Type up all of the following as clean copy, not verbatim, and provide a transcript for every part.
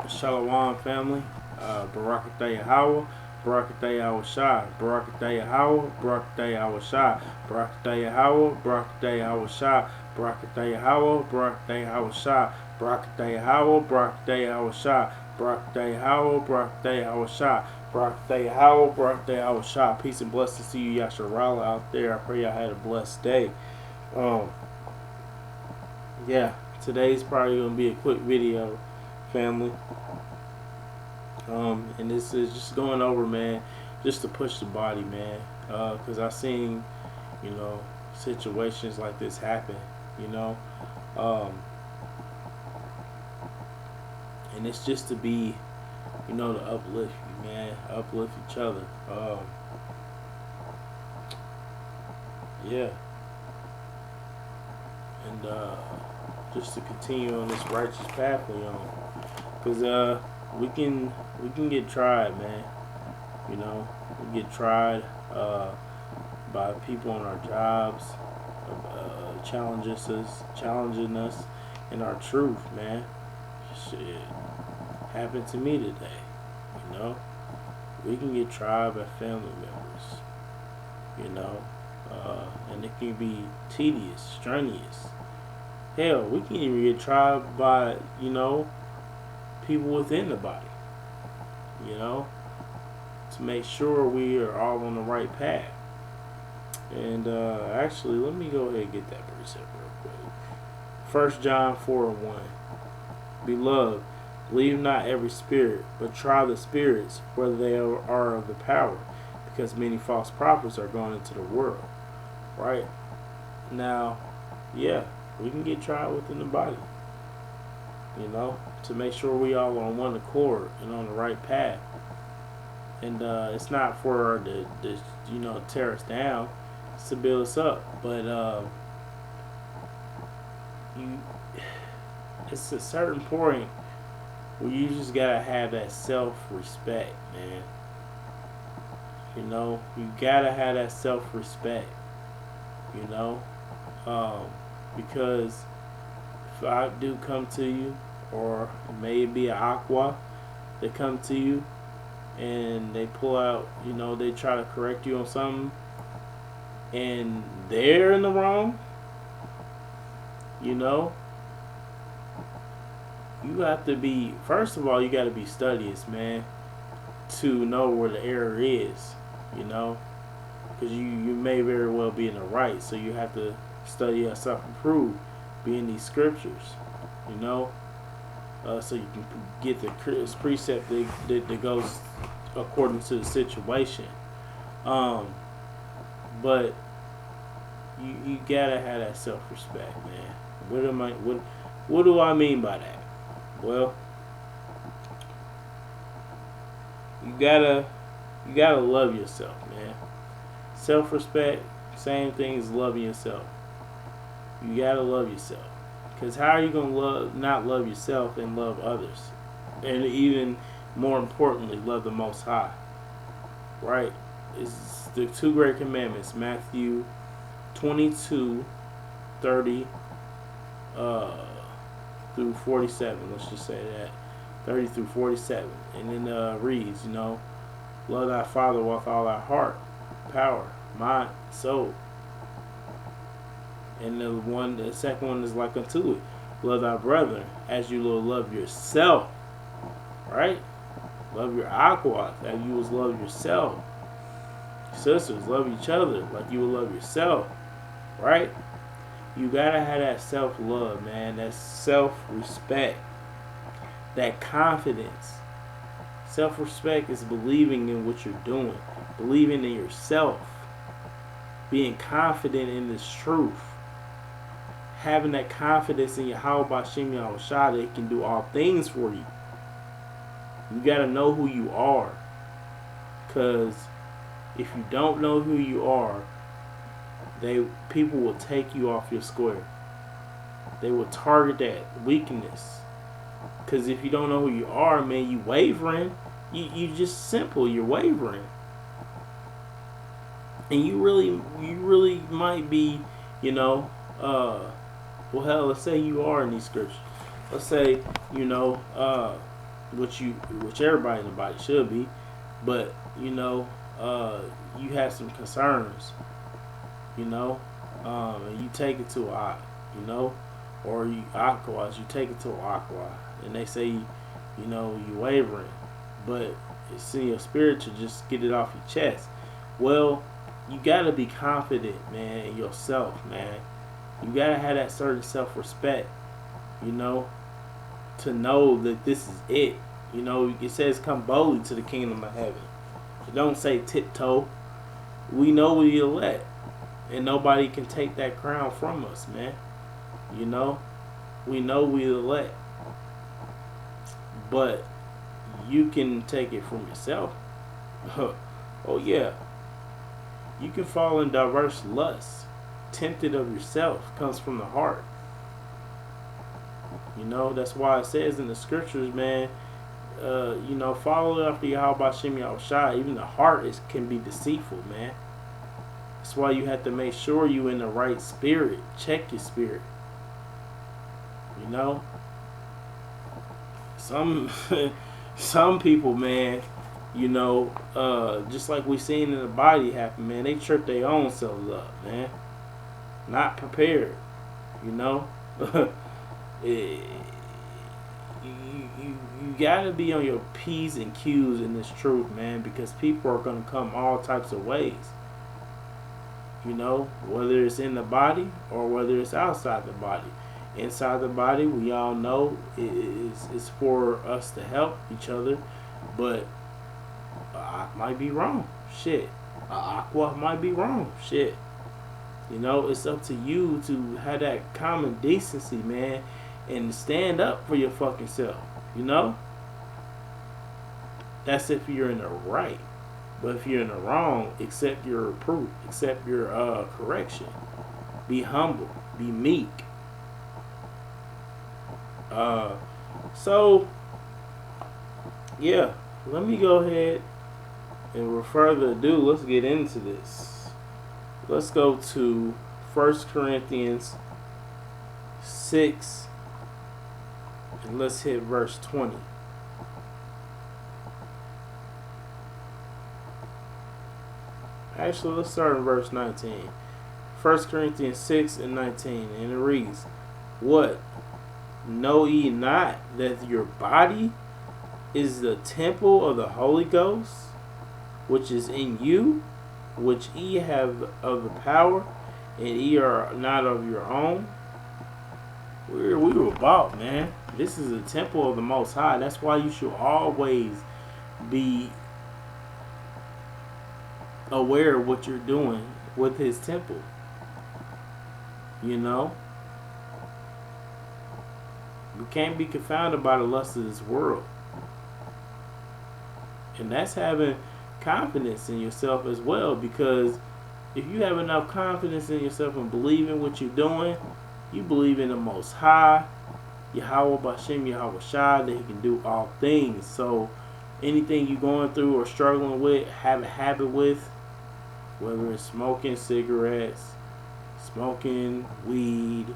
Shalom family, Barakatah Yahweh, Barakatah Yahweh, Barakatah Yahweh, Barakatah Yahweh, Barakatah Yahweh, Barakatah Yahweh, Barakatah Yahweh, Barakatah Yahweh, Barakatah Yahweh, Barakatah Yahweh, Barakatah Yahweh, Barakatah Yahweh, Barakatah Yahweh, Barakatah Yahweh. Peace and blessings to you, Yasharala out there. I pray y'all had a blessed day. Um, yeah, today's probably gonna be a quick video, family. And this is just going over, man, just to push the body, man. Cause I've seen, situations like this happen, you know. Um, and it's just to be, to uplift you, man, uplift each other. Yeah, and just to continue on this righteous path we on, cause we can get tried, man. We get tried by people on our jobs, challenging us in our truth, man. Shit happened to me today. We can get tried by family members. And it can be tedious, strenuous. Hell, we can even get tried by people within the body. To make sure we are all on the right path. And actually, let me go ahead and get that precept real quick. 1 John 4:1. Beloved, believe not every spirit, but try the spirits, whether they are of the power, because many false prophets are going into the world. Right? Now, yeah, we can get tried within the body. To make sure we all on one accord and on the right path. And it's not for to tear us down, it's to build us up. But it's a certain point where you just gotta have that self-respect, man. You gotta have that self-respect. Because if I do come to you, or it may be an aqua that come to you, and they pull out, they try to correct you on something, and they're in the wrong, you have to be, first of all, you got to be studious, man, to know where the error is, because you may very well be in the right, so you have to study yourself, improve, be in these scriptures, so you can get the precept that goes according to the situation. But you gotta have that self-respect, man. What do I mean by that? Well, you gotta love yourself, man. Self-respect, same thing as loving yourself. You gotta love yourself. Because how are you going to not love yourself and love others? And even more importantly, love the Most High. Right? It's the two great commandments. Matthew 22:30 through 47. Let's just say that. 30 through 47. And then reads, love thy Father with all thy heart, power, mind, soul. And the second one is like unto it. Love thy brethren as you will love yourself. Right? Love your aqua as you will love yourself. Sisters, love each other like you will love yourself. Right? You gotta have that self-love, man. That self-respect. That confidence. Self-respect is believing in what you're doing. Believing in yourself. Being confident in this truth. Having that confidence in Yahweh Bashim Yahushua that He can do all things for you. You gotta know who you are. Because if you don't know who you are, people will take you off your square. They will target that weakness. Because if you don't know who you are, man, you wavering. You just simple. You're wavering. And you really might be, well, hell, let's say you are in these scriptures. Let's say, which everybody in the body should be, but you have some concerns, and you take it to a, or you aquas, you take it to aqua, and they say, you wavering, but it's in your spirit to just get it off your chest. Well, you gotta be confident, man, in yourself, man. You gotta have that certain self-respect, to know that this is it. It says come boldly to the kingdom of heaven. It don't say tiptoe. We know we elect, and nobody can take that crown from us, man. We know we elect, but you can take it from yourself. Oh yeah, you can fall in diverse lusts. Tempted of yourself comes from the heart. That's why it says in the scriptures, man, follow after Yahweh Shem Yahushua. Even the heart can be deceitful, man. That's why you have to make sure you in the right spirit. Check your spirit. Some people, man, just like we seen in the body happen, man, they trip their own selves up, man. Not prepared, you gotta be on your P's and Q's in this truth, man, because people are gonna come all types of ways. Whether it's in the body or whether it's outside the body. Inside the body, we all know it's for us to help each other, but I might be wrong. Shit. Aqua might be wrong. Shit. It's up to you to have that common decency, man, and stand up for your fucking self. That's if you're in the right. But if you're in the wrong, accept your reproof, accept your correction. Be humble, be meek. So yeah, let me go ahead and without further ado, let's get into this. Let's go to 1 Corinthians 6 and let's hit verse 20. Actually, let's start in verse 19. 1 Corinthians 6 and 19, and it reads, "What? Know ye not that your body is the temple of the Holy Ghost, which is in you, which ye have of the power, and ye are not of your own?" We were bought, man. This is a temple of the Most High. That's why you should always be aware of what you're doing with His temple. We can't be confounded by the lust of this world. And that's having confidence in yourself as well, because if you have enough confidence in yourself and believe in what you're doing, you believe in the Most High, Yahweh Bashem Yahweh Shah, that He can do all things. So anything you're going through or struggling with, have a habit with, whether it's smoking cigarettes, smoking weed,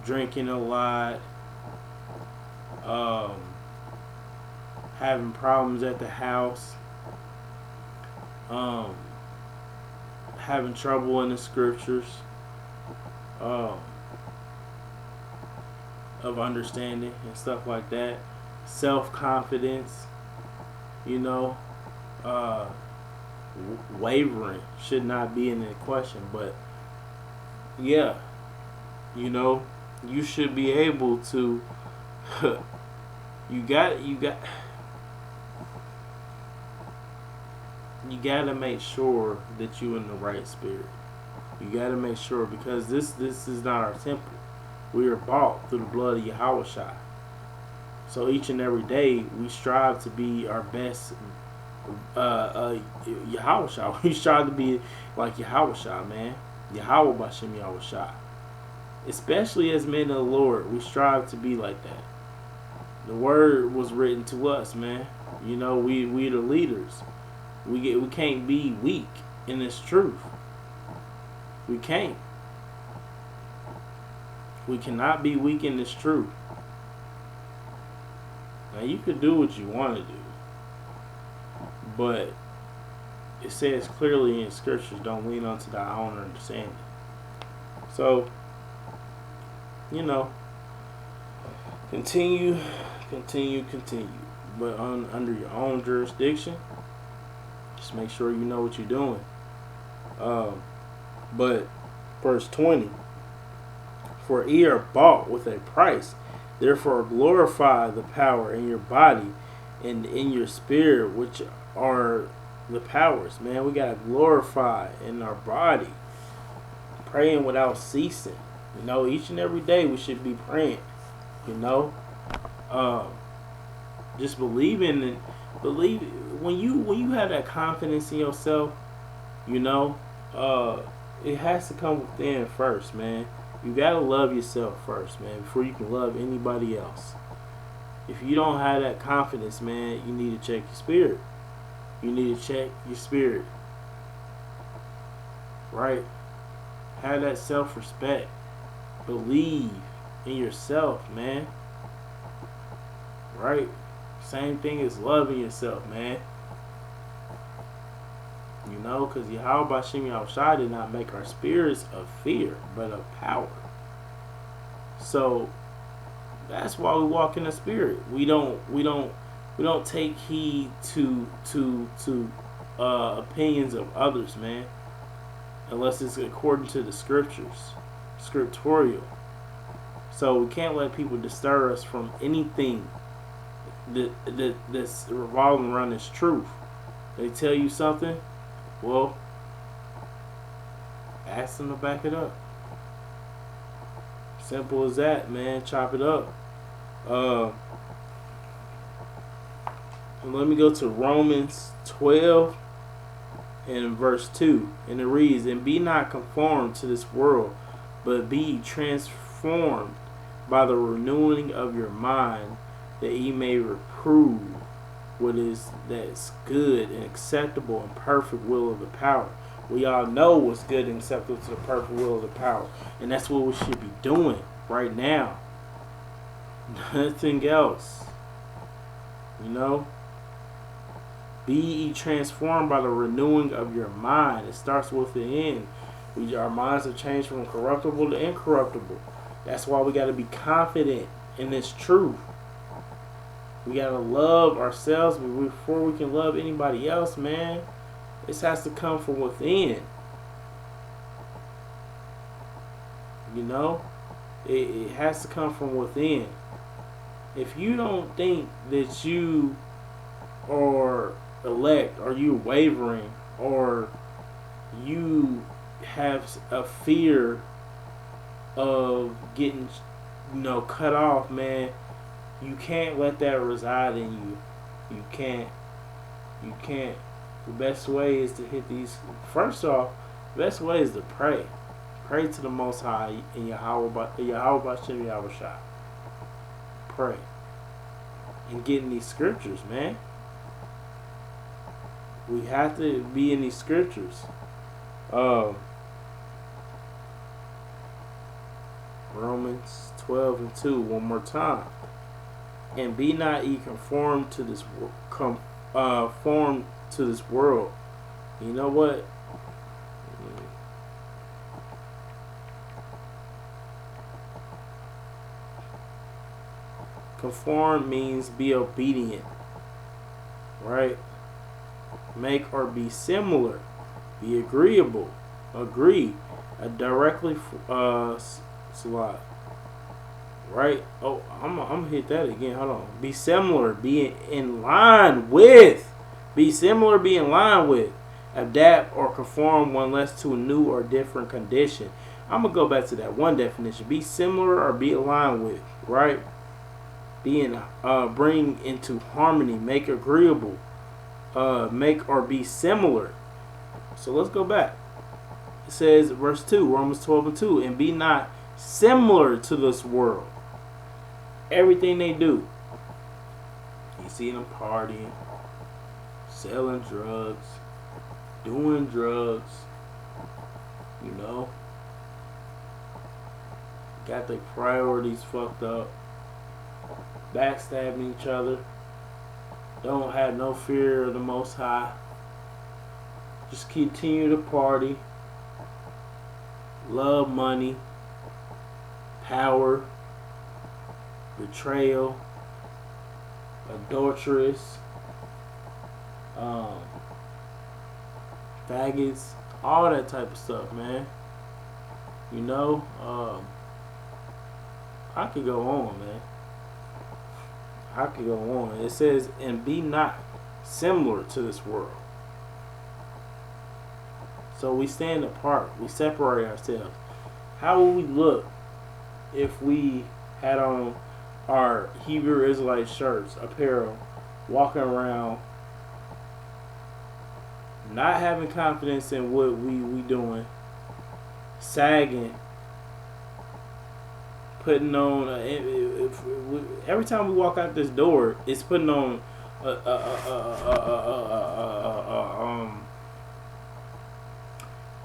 drinking a lot, having problems at the house, having trouble in the scriptures, of understanding and stuff like that, self-confidence, wavering should not be in the question. But yeah, you should be able to you got to make sure that you're in the right spirit. You got to make sure, because this is not our temple. We are bought through the blood of Yahweh Shai. So each and every day we strive to be our best Yahweh Shai. We strive to be like Yahweh Shai, man. Yahweh Bashem Yahweh Shai. Especially as men of the Lord, we strive to be like that. The word was written to us, man. We the leaders. We can't be weak in this truth. We can't. We cannot be weak in this truth. Now you could do what you want to do, but it says clearly in scriptures, don't lean onto thy own understanding. So, you know, continue, but under your own jurisdiction. Just make sure you know what you're doing. But verse 20, for ye are bought with a price, therefore glorify the power in your body and in your spirit, which are the powers. Man, we gotta glorify in our body, praying without ceasing. You know, each and every day we should be praying. You know, just believe when you have that confidence in yourself. You know, it has to come within first, man. You gotta love yourself first, man, before you can love anybody else. If you don't have that confidence, man, you need to check your spirit. You need to check your spirit. Right? Have that self-respect. Believe in yourself, man. Right? Same thing as loving yourself, man. You know, because Yahweh Bashim Yahushua did not make our spirits of fear, but of power. So that's why we walk in the spirit. We don't take heed to opinions of others, man, unless it's according to the scriptures, scriptorial. So we can't let people disturb us from anything that's revolving around this truth. They tell you something, well, ask them to back it up. Simple as that, man. Chop it up. Let me go to Romans 12 and verse 2. And it reads, and be not conformed to this world, but be transformed by the renewing of your mind, that ye may reprove what is that's good and acceptable and perfect will of the power. We all know what's good and acceptable to the perfect will of the power. And that's what we should be doing right now. Nothing else. You know? Be ye transformed by the renewing of your mind. It starts with the end. Our minds have changed from corruptible to incorruptible. That's why we got to be confident in this truth. We got to love ourselves before we can love anybody else, man. This has to come from within. You know? It has to come from within. If you don't think that you are elect, or you wavering, or you have a fear of getting, cut off, man, you can't let that reside in you. You can't. The best way is to hit these. First off, the best way is to pray. Pray to the Most High in Yahweh B'Shem Yahushua. Pray. And get in these scriptures, man. We have to be in these scriptures. Romans 12 and 2, one more time. And be not ye conformed to this formed to this world. You know what? Conform means be obedient, right? Make or be similar, be agreeable, agree, directly slot. Right? Oh, I'm gonna hit that again. Hold on. Be similar, be in line with. Be similar, be in line with. Adapt or conform one less to a new or different condition. I'm gonna go back to that one definition. Be similar or be aligned with. Right? Bring into harmony, make agreeable, make or be similar. So let's go back. It says, verse 2, Romans 12 and 2, and be not similar to this world. Everything they do, you see them partying, selling drugs, doing drugs, got their priorities fucked up. backstabbing each other. Don't have no fear of the Most High. Just continue to party. Love money, power, betrayal, adulterous, faggots, all that type of stuff, man. You know, I could go on, man. I could go on. It says, and be not similar to this world. So we stand apart. We separate ourselves. How would we look if we had on our Hebrew Israelite shirts, apparel, walking around, not having confidence in what we doing, sagging, putting on every time we walk out this door, it's putting on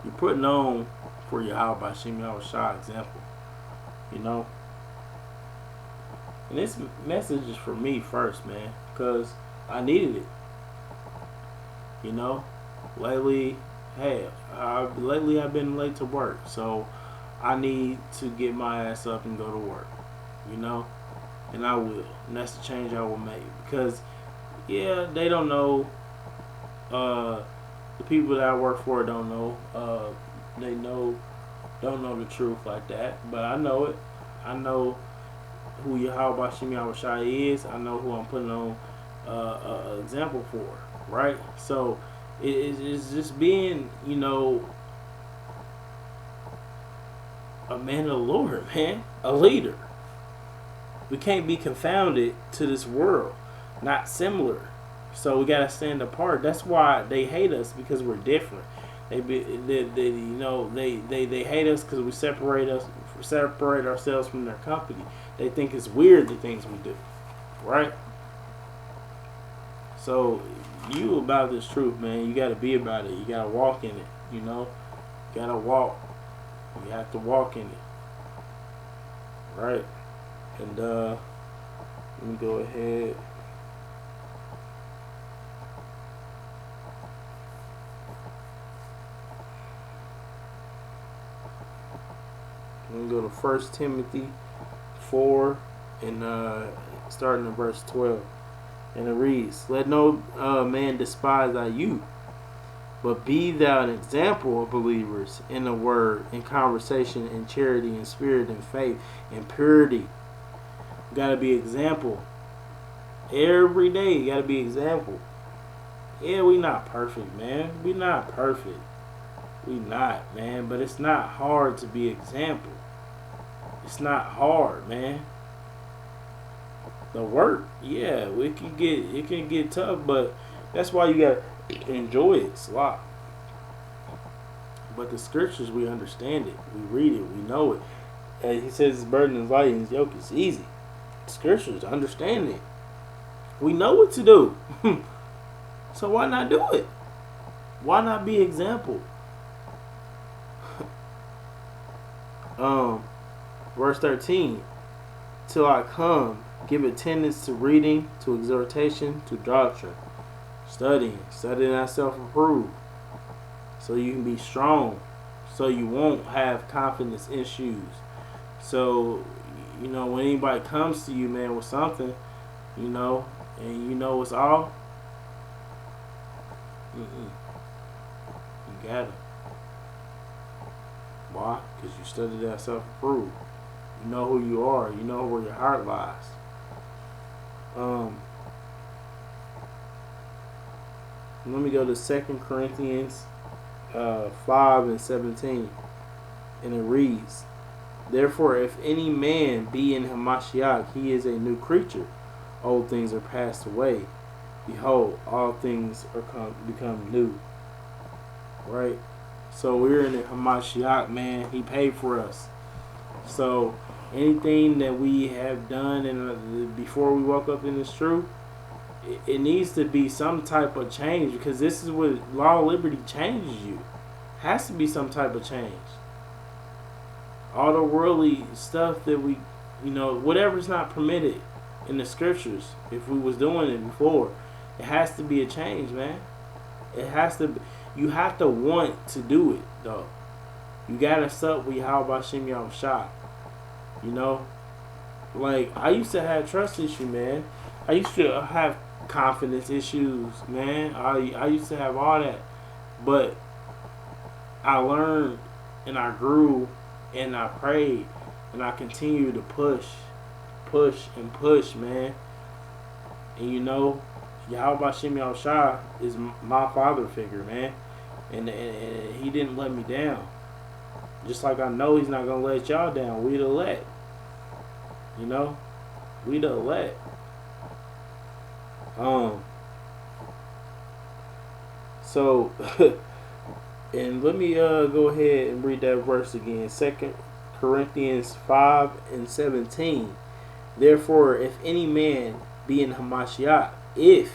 you're putting on for your Yahweh Shem Shah example, you know. And this message is for me first, man, because I needed it. You know, lately I've been late to work, so I need to get my ass up and go to work, you know, and I will. And that's the change I will make, because, yeah, they don't know, the people that I work for don't know, don't know the truth like that, but I know it. I know who Yahweh Shem Yahushua is. I know who I'm putting on an example for, right? So it's just being, you know, a man of the Lord, man, a leader. We can't be confounded to this world, not similar. So we gotta stand apart. That's why they hate us, because we're different. They hate us because we separate ourselves from their company. They think it's weird, the things we do, right? So you about this truth, man. You gotta be about it. You gotta walk in it. You know, you gotta walk. You have to walk in it, right? And let me go ahead. I'm going to go to 1 Timothy 4 and starting in verse 12. And it reads, let no man despise thy youth, but be thou an example of believers in the word, in conversation, in charity, in spirit, in faith, in purity. You got to be example. Every day you got to be example. Yeah, we not perfect, man. We not perfect. We not, man. But it's not hard to be example. It's not hard, man. The work, yeah, it can get tough, but that's why you gotta enjoy it. It's a lot. But the scriptures, we understand it, we read it, we know it. And he says his burden is light and his yoke is easy. The scriptures, understand it. We know what to do. So why not do it? Why not be example? Verse 13, till I come, give attendance to reading, to exhortation, to doctrine, studying thyself approved, so you can be strong, so you won't have confidence issues. So, you know, when anybody comes to you, man, with something, you know, and you know it's all, you got it. Why? Because you studied that self-approved. You know who you are. You know where your heart lies. Let me go to 2 Corinthians 5 and 17. And it reads, therefore, if any man be in Hamashiach, he is a new creature. Old things are passed away. Behold, all things are become new. Right? So we're in the Hamashiach, man. He paid for us. So anything that we have done and before we woke up in this truth, it needs to be some type of change, because this is what law and liberty changes you. Has to be some type of change. All the worldly stuff that we, you know, whatever's not permitted, in the scriptures. If we was doing it before, it has to be a change, man. It has to be, you have to want to do it, though. You gotta sup with Yahweh Shem Yahushua. You know? Like, I used to have trust issues, man. I used to have confidence issues, man. I used to have all that. But I learned and I grew and I prayed and I continued to push, man. And you know, Yahweh Shem Yahushua is my father figure, man. And he didn't let me down. Just like I know he's not going to let y'all down. We the elect. You know? We the elect. So, and let me go ahead and read that verse again. 2 Corinthians 5:17. Therefore, if any man be in Hamashiach, he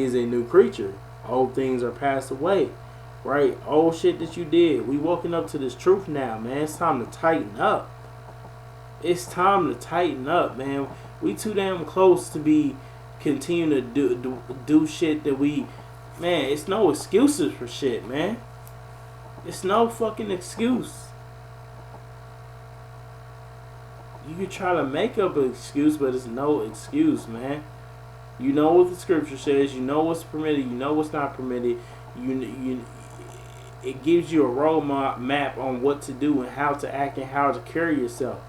is a new creature. Old things are passed away. Right? Old shit that you did. We woken up to this truth now, man. It's time to tighten up. It's time to tighten up, man. We too damn close to be continuing to do shit that we, man, it's no excuses for shit, man. It's no fucking excuse. You can try to make up an excuse, but it's no excuse, man. You know what the scripture says. You know what's permitted. You know what's not permitted. It gives you a road map on what to do and how to act and how to carry yourself.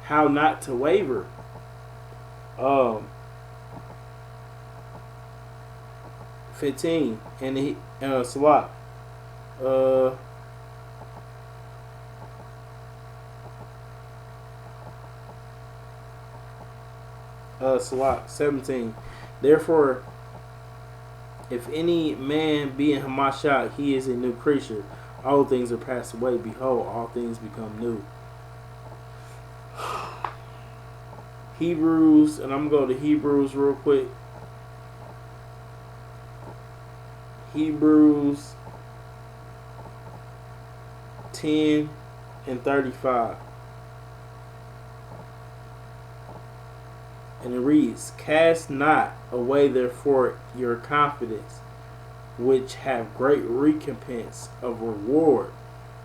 How not to waver. 15 and he Salat. Salat 17. Therefore, if any man be in Hamashiach, he is a new creature. All things are passed away. Behold, all things become new. Hebrews, and I'm going to go to Hebrews real quick. Hebrews 10:35. And it reads, cast not away therefore your confidence, which have great recompense of reward.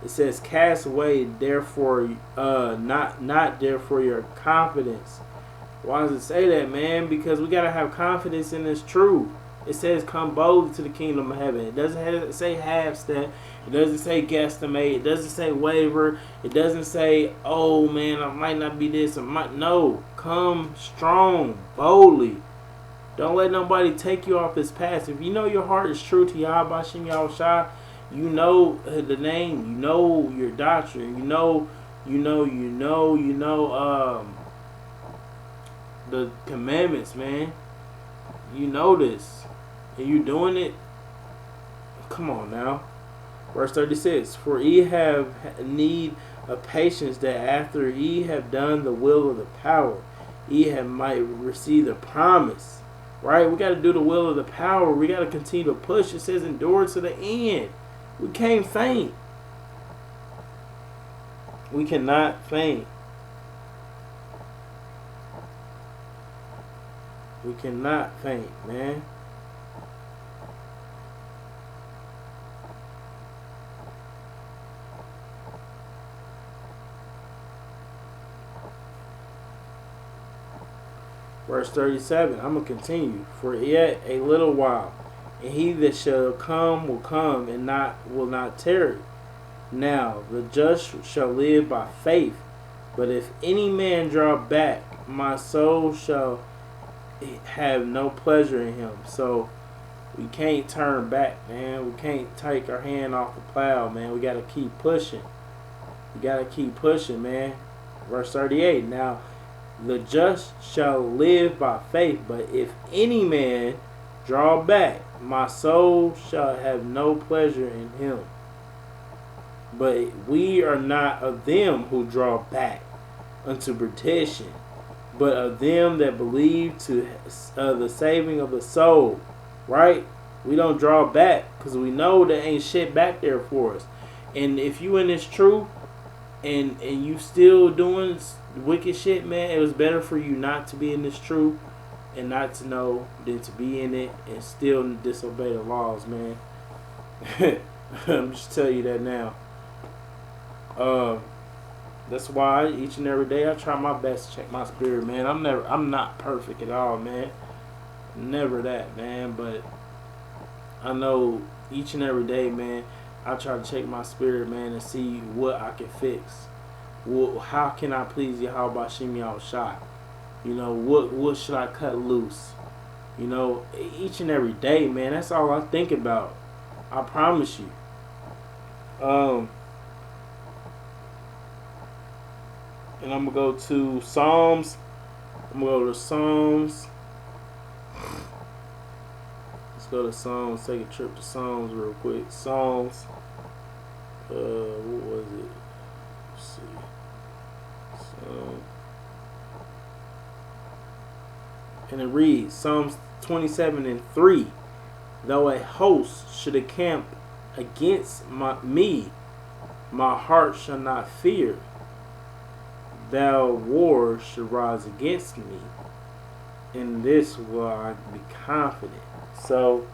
It says, cast away therefore, not therefore your confidence. Why does it say that, man? Because we got to have confidence in this truth. It says, come boldly to the kingdom of heaven. It doesn't say half step. It doesn't say guesstimate. It doesn't say waver. It doesn't say, oh man, I might not be this. No, come strong, boldly. Don't let nobody take you off this path. If you know your heart is true to Yahweh Shem Yahushua, you know the name, you know your doctrine, you know the commandments, man. You know this. And you doing it. Come on now. Verse 36. For ye have need of patience, that after ye have done the will of the power, ye have might receive the promise. Right? We got to do the will of the power. We got to continue to push. It says endure to the end. We can't faint. We cannot faint. We cannot faint, man. Verse 37, I'm going to continue. For yet a little while, and he that shall come will come, and will not tarry. Now the just shall live by faith. But if any man draw back, my soul shall have no pleasure in him. So we can't turn back, man. We can't take our hand off the plow, man. We got to keep pushing. We got to keep pushing, man. Verse 38, now the just shall live by faith, but if any man draw back, my soul shall have no pleasure in him. But we are not of them who draw back unto perdition, but of them that believe to the saving of the soul. Right? We don't draw back because we know there ain't shit back there for us. And if you in this truth and you still doing wicked shit, man, it was better for you not to be in this truth and not to know than to be in it and still disobey the laws, man. I'm just telling you that now. That's why each and every day I try my best to check my spirit, man. I'm not perfect at all, man. Never that, man. But I know each and every day, man, I try to check my spirit, man, and see what I can fix. Well, how can I please Yahweh Bashim Yahushua? You know, what should I cut loose? You know, each and every day, man. That's all I think about. I promise you. And I'm going to go to Psalms. I'm going to go to Psalms. Let's go to Psalms. Take a trip to Psalms real quick. Psalms. What was it? Let's see. And it reads, Psalms 27:3. Though a host should encamp against me, my heart shall not fear. Thou war should rise against me, in this will I be confident. So,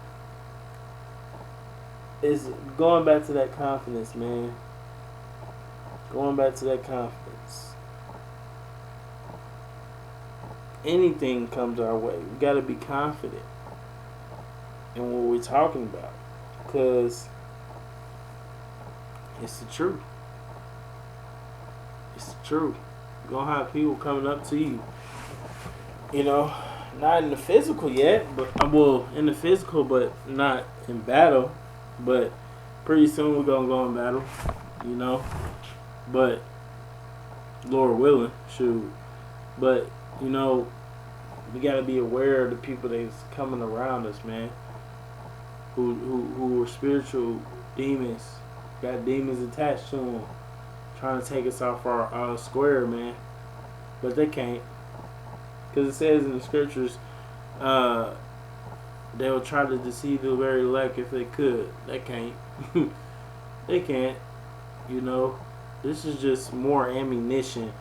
it's going back to that confidence, man. Going back to that confidence. Anything comes our way, we got to be confident in what we're talking about, because it's the truth. It's the truth. You're gonna have people coming up to you, you know, not in the physical yet, but well, in the physical, but not in battle. But pretty soon we're gonna go in battle, you know. But Lord willing, shoot. But you know, we gotta be aware of the people that's coming around us, man. Who are spiritual demons, got demons attached to them, trying to take us off our square, man. But they can't, because it says in the scriptures, they will try to deceive the very elect if they could. They can't. They can't. You know, this is just more ammunition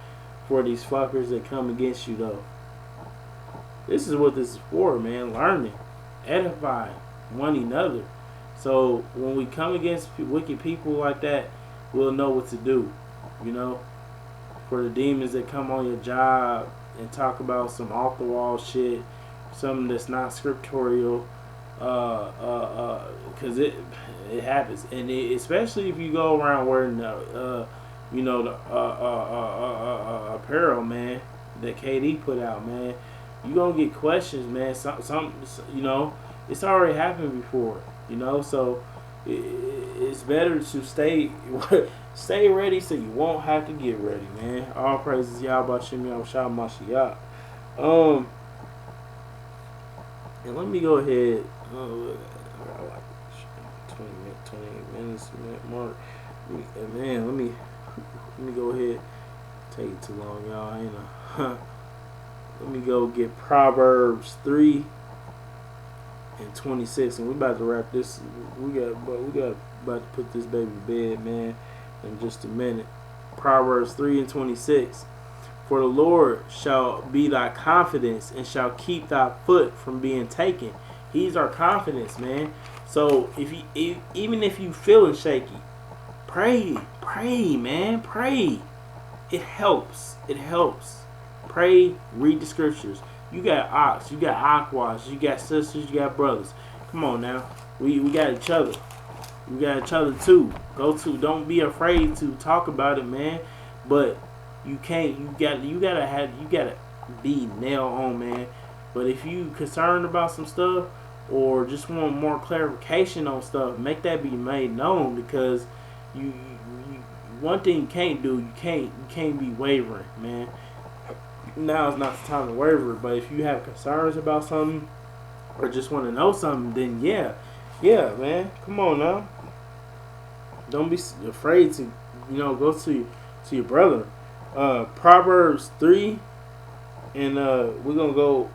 for these fuckers that come against you, though. This is what this is for, man. Learning, edifying one another. So when we come against wicked people like that, we'll know what to do. You know, for the demons that come on your job and talk about some off the wall shit, something that's not scriptural, because it happens, and especially if you go around wearing the apparel, man, that KD put out, man, you gonna get questions, man. Some you know, it's already happened before, you know, so it's better to stay ready so you won't have to get ready, man. All praises Yahweh Shem Yahushua Mashiach. And let me go ahead. I like 28 minutes mark. Man, let me go ahead. Take it too long, y'all. Ain't a Let me go get Proverbs 3 and 26, and we about to wrap this. We got about to put this baby to bed, man, in just a minute. Proverbs 3 and 26. For the Lord shall be thy confidence, and shall keep thy foot from being taken. He's our confidence, man. So even if you feeling shaky, pray, man, pray. It helps. Pray, read the scriptures. You got ox, you got aquas, you got sisters, you got brothers. Come on now. We got each other. We got each other too. Don't be afraid to talk about it, man. But you can't, you gotta be nailed on, man. But if you concerned about some stuff or just want more clarification on stuff, make that be made known, because you one thing you can't do, you can't be wavering, man. Now is not the time to waver, but if you have concerns about something or just want to know something, then yeah, man, come on now. Don't be afraid to, go to your brother. Proverbs 3, and we're gonna go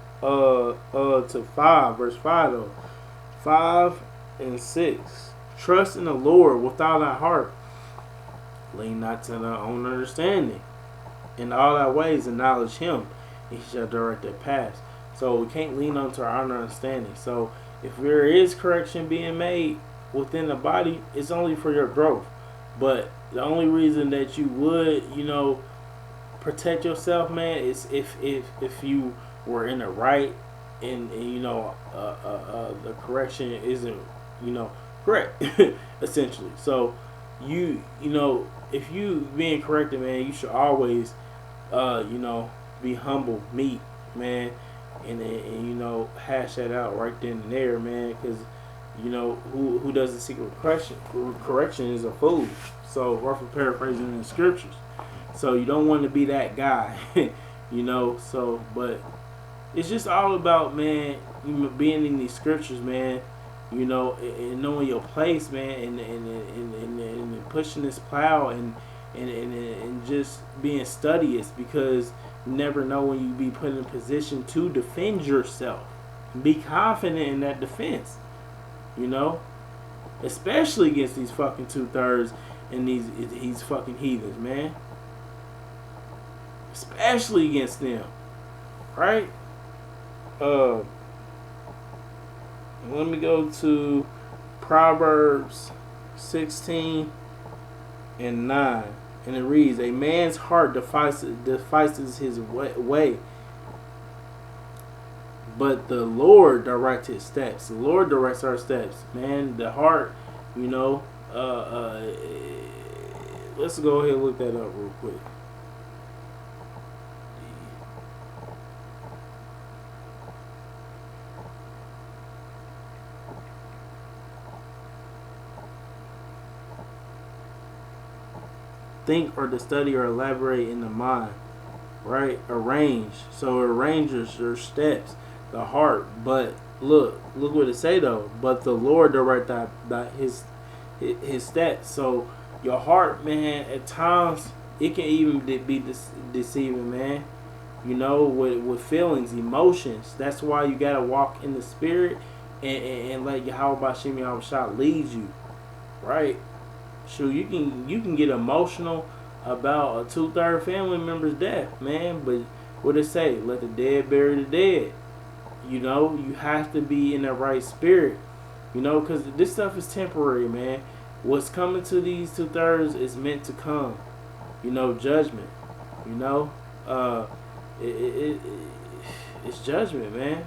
to 5, verse 5 though. 5 and 6. Trust in the Lord with all thy heart. Lean not to thy own understanding. In all our ways acknowledge him, and he shall direct their paths. So we can't lean onto our own understanding. So if there is correction being made within the body, it's only for your growth. But the only reason that you would, protect yourself, man, is if you were in the right, and the correction isn't, correct, essentially. So if you being corrected, man, you should always, be humble, meek, man, and hash that out right then and there, man, because who doesn't seek correction is a fool. So, roughly paraphrasing in the scriptures. So you don't want to be that guy, So, but it's just all about, man, being in these scriptures, man, and knowing your place, man, and pushing this plow and just being studious, because you never know when you be put in a position to defend yourself. Be confident in that defense, especially against these fucking 2/3 and these fucking heathens, man. Especially against them, right? Let me go to Proverbs 16 and 9, and it reads, "A man's heart devises his way, but the Lord directs his steps." The Lord directs our steps, man. The heart, let's go ahead and look that up real quick. Think or to study or elaborate in the mind, right? Arrange. So arranges your steps, the heart. But look what it say though. But the Lord direct his steps. So your heart, man, at times it can even be deceiving, man. With feelings, emotions. That's why you gotta walk in the spirit and let Yahweh Bashim Yahushua lead you, right? Sure, you can get emotional about a 2/3 family member's death, man. But what it say? Let the dead bury the dead. You have to be in the right spirit. Because this stuff is temporary, man. What's coming to these 2/3 is meant to come. Judgment. It's judgment, man.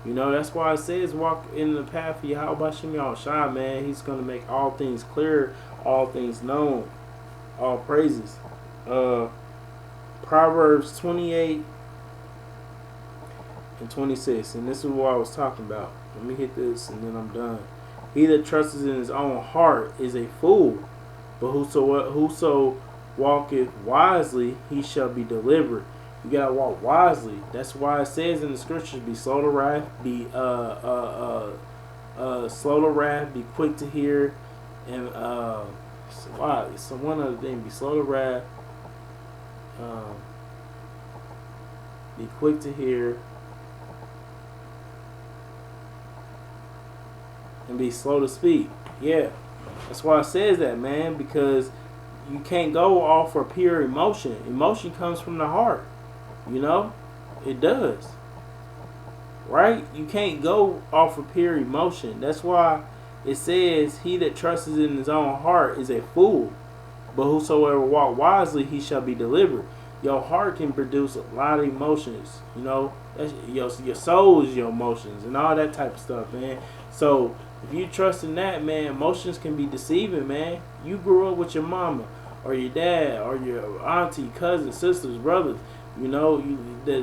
That's why it says walk in the path of Yahweh Bashim Yahushua, man. He's going to make all things clear, all things known, all praises. Proverbs 28 and 26, and this is what I was talking about. Let me hit this and then I'm done. "He that trusts in his own heart is a fool, but whoso walketh wisely, he shall be delivered." You gotta walk wisely. That's why it says in the scriptures, be slow to wrath, be slow to wrath, be quick to hear, and so one other thing, be slow to wrath, be quick to hear, and be slow to speak. Yeah, that's why it says that, man, because you can't go off for pure emotion. Emotion comes from the heart. It does. Right? You can't go off of pure emotion. That's why it says, "He that trusts in his own heart is a fool, but whosoever walk wisely, he shall be delivered." Your heart can produce a lot of emotions. That's your soul is your emotions and all that type of stuff, man. So if you trust in that, man, emotions can be deceiving, man. You grew up with your mama or your dad or your auntie, cousins, sisters, brothers.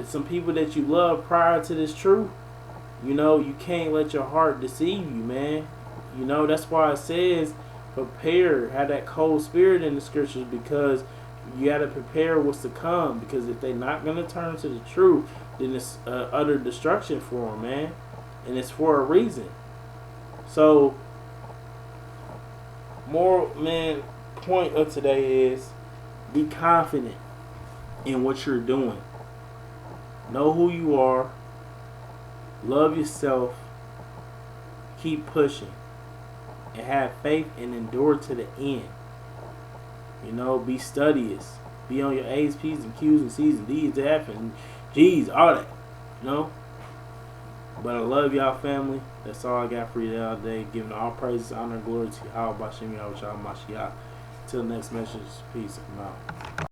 Some people that you love prior to this truth. You can't let your heart deceive you, man. That's why it says prepare, have that cold spirit in the scriptures, because you got to prepare what's to come. Because if they're not going to turn to the truth, then it's utter destruction for them, man. And it's for a reason. So, point of today is be confident in what you're doing. Know who you are. Love yourself. Keep pushing. And have faith and endure to the end. Be studious. Be on your A's, P's, and Q's, and C's, and D's, and F, and G's, all that. You know? But I love y'all, family. That's all I got for you today. Giving all praises, honor, and glory to Yahweh, Bashem, Yahweh, Mashiach. Till next message, peace. I'm out.